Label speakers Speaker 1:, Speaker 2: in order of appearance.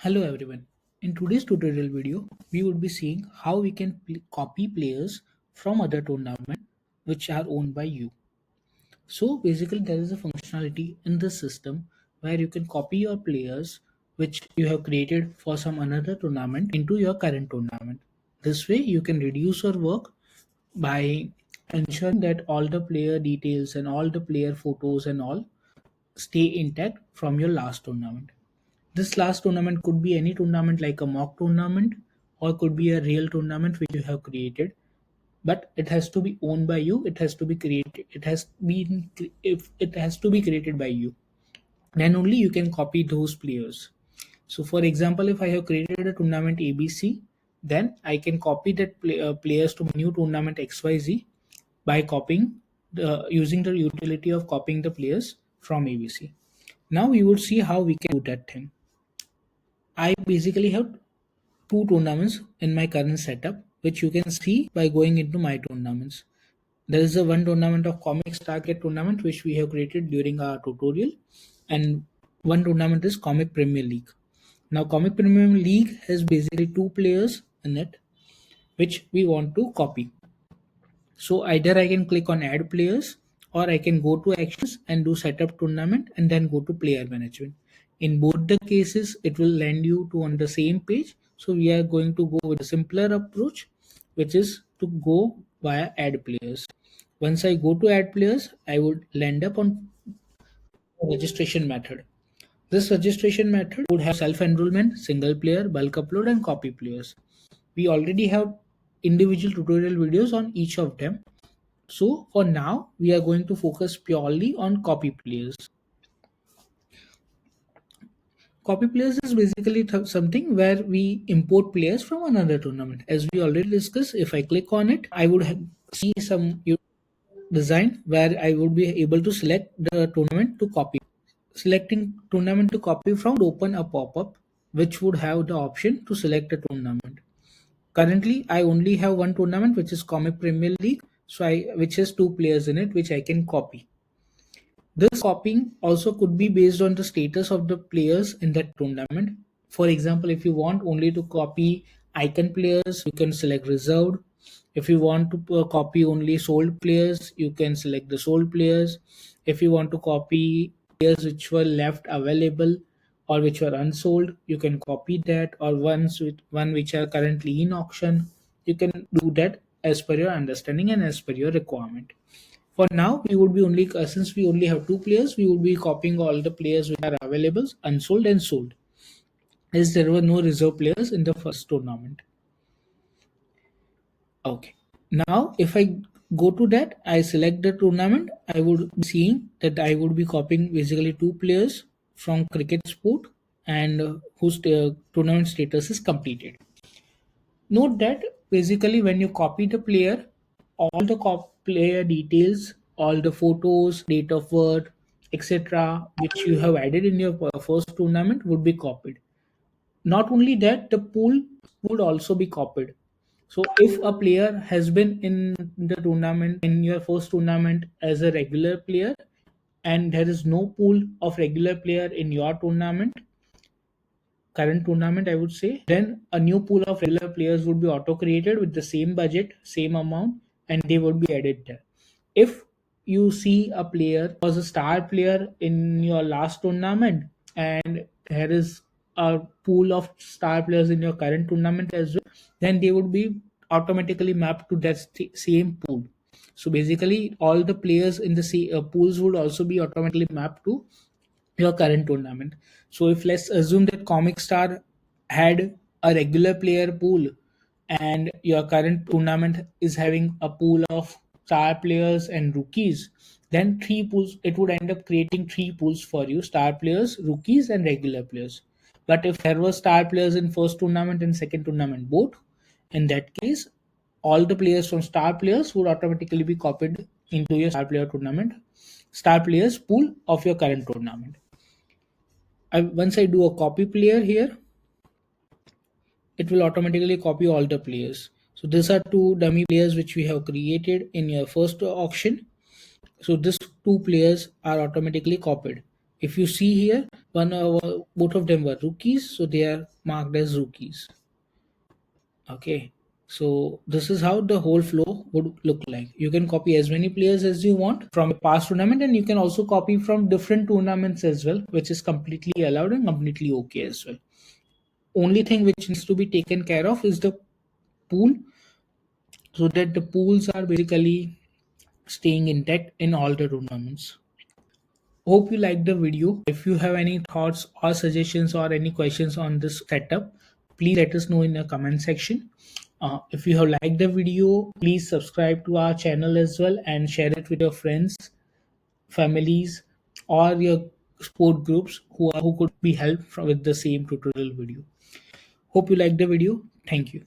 Speaker 1: Hello everyone. In today's tutorial video, we would be seeing how we can copy players from other tournaments which are owned by you. So basically there is a functionality in this system where you can copy your players which you have created for some another tournament into your current tournament. This way you can reduce your work by ensuring that all the player details and all the player photos and all stay intact from your last tournament. This last tournament could be any tournament like a mock tournament or could be a real tournament which you have created, but it has to be owned by you. It has to be created. If it has to be created by you, then only you can copy those players. So, for example, if I have created a tournament ABC, then I can copy that players to my new tournament XYZ by copying using the utility of copying the players from ABC. Now we would see how we can do that thing. I basically have two tournaments in my current setup, which you can see by going into my tournaments. There is a one tournament of Comics Target tournament which we have created during our tutorial, and one tournament is Comic Premier League. Now, Comic Premier League has basically two players in it, which we want to copy. So either I can click on add players or I can go to actions and do setup tournament and then go to player management. In both the cases, it will land you to on the same page. So we are going to go with a simpler approach, which is to go via add players. Once I go to add players, I would land up on registration method. This registration method would have self-enrollment, single player, bulk upload, and copy players. We already have individual tutorial videos on each of them. So for now, we are going to focus purely on copy players. Copy players is basically something where we import players from another tournament. As we already discussed, if I click on it, I would see some design where I would be able to select the tournament to copy. Selecting tournament to copy from would open a pop-up which would have the option to select a tournament. Currently, I only have one tournament which is Comic Premier League, which has two players in it which I can copy. This copying also could be based on the status of the players in that tournament. For example, if you want only to copy icon players, you can select reserved. If you want to copy only sold players, you can select the sold players. If you want to copy players which were left available or which were unsold, you can copy that, or one which are currently in auction. You can do that as per your understanding and as per your requirement. For now, we would be only since we only have two players, we would be copying all the players which are available, unsold and sold, as there were no reserve players in the first tournament. Okay. Now, if I go to that, I select the tournament. I would be seeing that I would be copying basically two players from cricket sport and whose tournament status is completed. Note that basically when you copy the player, all the player details, all the photos, date of birth, etc., which you have added in your first tournament would be copied. Not only that, the pool would also be copied. So if a player has been in the tournament in your first tournament as a regular player and there is no pool of regular player in your current tournament, I would say, then a new pool of regular players would be auto created with the same budget, same amount, and they would be added there. If you see a player was a star player in your last tournament and there is a pool of star players in your current tournament as well, then they would be automatically mapped to that same pool. So basically, all the players in the pools would also be automatically mapped to your current tournament. So if let's assume that Comic Star had a regular player pool and your current tournament is having a pool of star players and rookies, then three pools, it would end up creating three pools for you: star players, rookies, and regular players. But if there were star players in first tournament and second tournament both, in that case, all the players from star players would automatically be copied into your star players pool of your current tournament. Once I do a copy player here, it will automatically copy all the players. So these are two dummy players which we have created in your first auction. So these two players are automatically copied. If you see here, both of them were rookies, so they are marked as rookies. Okay, so this is how the whole flow would look like. You can copy as many players as you want from a past tournament, and you can also copy from different tournaments as well, which is completely allowed and completely okay as well. Only thing which needs to be taken care of is the pool, so that the pools are basically staying intact in all the tournaments. Hope you liked the video. If you have any thoughts or suggestions or any questions on this setup, please let us know in the comment section. If you have liked the video, please subscribe to our channel as well and share it with your friends, families, or your sport groups who could be helped with the same tutorial video. Hope you liked the video. Thank you.